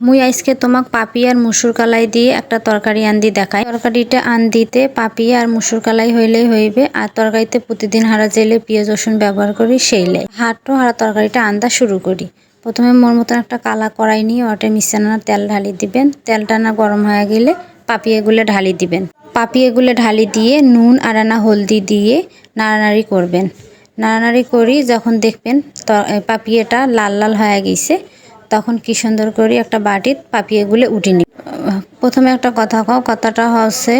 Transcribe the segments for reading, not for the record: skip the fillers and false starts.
মুই আজকে তোমাক পাপি আর মুসুর কালাই দিয়ে একটা তরকারি আন্দি দেখাই। তরকারিটা আন্দিতে পাপি আর মুসুর কালাই হইলেই হইবে। আর তরকারিতে প্রতিদিন হারা জেলে পেঁয়াজ রসুন ব্যবহার করি সেইলে হারা তরকারিটা আন্দা শুরু করি। প্রথমে মোর মতন একটা কালা কড়াই নিয়ে ওটা মিশ্রণের তেল ঢালি দিবেন। তেলটা না গরম হয়ে গেলে পাপি এগুলো ঢালি দিবেন। পাপি এগুলো ঢালি দিয়ে নুন আর আনা হলদি দিয়ে নাড়ানাড়ি করবেন। নাড়ানাড়ি করি যখন দেখবেন পাপিয়েটা লাল লাল হয়ে গেছে, তখন কি সুন্দর করে একটা বাটিত পাপিয়েগুলো উঠে নি। প্রথমে একটা কথা কও, কথাটা হচ্ছে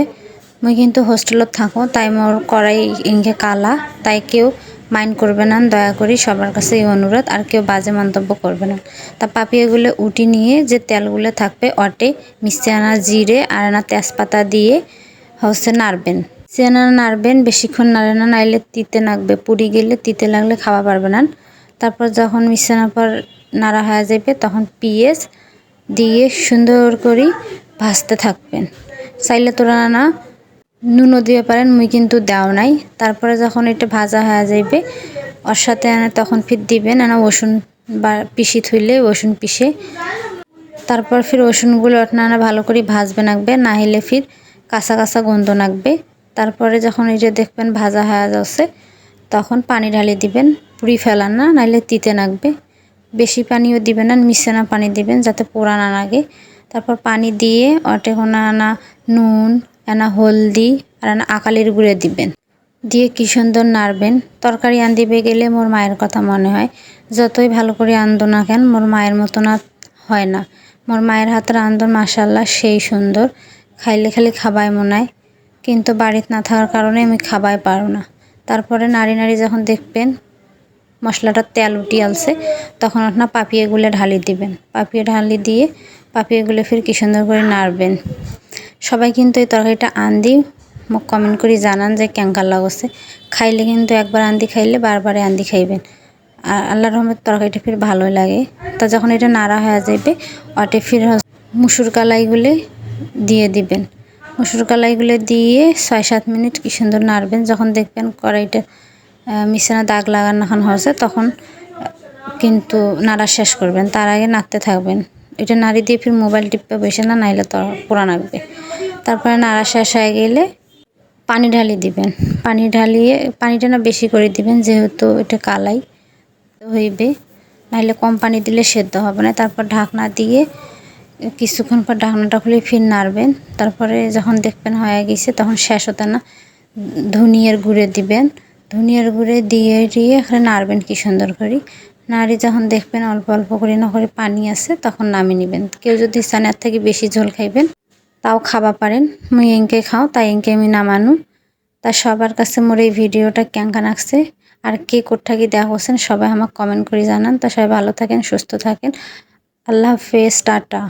মুই কিন্তু হোস্টেলত থাকো, তাই মোর কড়াই ইনকে কালা, তাই কেউ মাইন্ড করবে না, দয়া করি সবার কাছে এই অনুরোধ, আর কেউ বাজে মন্তব্য করবে না। তা পাপিয়েগুলো উঠি নিয়ে যে তেলগুলো থাকবে অটে মিষ্টি আনা জিরে আর আনা তেজপাতা দিয়ে হচ্ছে নাড়বেন। চেনা নাড়বেন, বেশিক্ষণ নাড়ে না, নাইলে তিতে লাগবে, পুড়ি গেলে তিতে লাগলে খাওয়া পারবে না। তারপর যখন মিশ্রণের পর নাড়া হয়ে যাবে তখন পেঁয়াজ দিয়ে সুন্দর করে ভাজতে থাকবেন। চাইলে তোরা না নুনও দিয়ে পারেন, মুই কিন্তু দেও নাই। তারপরে যখন এটা ভাজা হয়ে যাবে ওর সাথে তখন ফির দিবেন রসুন বা পিষি থইলে রসুন পিষে। তারপর ফির রসুনগুলো আপনারা ভালো করে ভাজবে নাকবে, না হলে ফির কাঁচা কাঁচা গন্ধ নাকবে। তারপরে যখন এই যে দেখবেন ভাজা হয়ে যাচ্ছে তখন পানি ঢালি দিবেন, পুরি ফেলান না, নাইলে তিতে নাকবে। বেশি পানিও দিবেন না, মিশানো পানি দিবেন যাতে পোড়া না লাগে। তারপর পানি দিয়ে অটে আনা নুন আনা হলদি আর আনা আকালির গুঁড়ে দিবেন, দিয়ে কি সুন্দর নাড়বেন। তরকারি আন্দিবে গেলে মোর মায়ের কথা মনে হয়, যতই ভালো করে আন্দো না কেন মোর মায়ের মতো না হয় না। মোর মায়ের হাতের রান্ধন মাশাল্লাহ সেই সুন্দর, খাইলে খালি খাবাই মনে হয়, কিন্তু বাড়িতে না থাকার কারণে আমি খাবাই পারো না। তারপরে নাড়ি নাড়ি যখন দেখবেন মশলাটার তেল উঠি আলছে তখন আপনার পাপিয়েগুলো ঢালি দিবেন। পাপিয়ে ঢালি দিয়ে পাপিয়েগুলো ফির কি সুন্দর করে নাড়বেন। সবাই কিন্তু এই তরকারিটা আন্দি মোক কমেন্ট করে জানান যে কেঙ্কার লাগছে। খাইলে কিন্তু একবার আন্দি খাইলে বারবারে আন্দি খাইবেন। আর আল্লাহর রহমত তরকারিটা ফির ভালোই লাগে। তা যখন এটা নাড়া হয়ে যাবে ওতে ফির মুসুর কালাইগুলো দিয়ে দিবেন। মুসুর কালাইগুলো দিয়ে 6-7 মিনিট কি সুন্দর নাড়বেন। যখন দেখবেন কড়াইটা মিশ্রণে দাগ লাগানো হয়েছে তখন কিন্তু নাড়া শেষ করবেন, তার আগে নাড়তে থাকবেন। এটা নাড়ি দিয়ে ফির মোবাইল টিপে বসে না, নাইলে তো পোড়া লাগবে। তারপরে নাড়া শেষ হয়ে গেলে পানি ঢালি দিবেন। পানি ঢালিয়ে পানিটা না বেশি করে দিবেন, যেহেতু এটা কালাই হইবে, নাইলে কম পানি দিলে সেদ্ধ হবে না। তারপর ঢাকনা দিয়ে কিছুক্ষণ পর ঢাকনাটা খুলে ফির নাড়বেন। তারপরে যখন দেখবেন হয়ে গেছে তখন শেষ হতে না ধনিয়ার গুঁড়ে দিবেন। ধনিয়ার গুঁড়ে দিয়ে এখানে নাড়বেন কি সুন্দর করে। নাড়ি যখন দেখবেন অল্প অল্প করে না করে পানি আছে তখন নামিয়ে নেবেন। কেউ যদি চান এর থেকে বেশি ঝোল খাইবেন তাও খাওয়া পারেন, মুই এঁকে খাও তাই এঁকে আমি নামানু। তা সবার কাছে মোর এই ভিডিওটা কেঙ্কা লাগছে আর কে কোথাকি দেখা করছেন সবাই আমাকে কমেন্ট করে জানান। তা সবাই ভালো থাকেন, সুস্থ থাকেন, আল্লাহ হাফেজ, টাটা।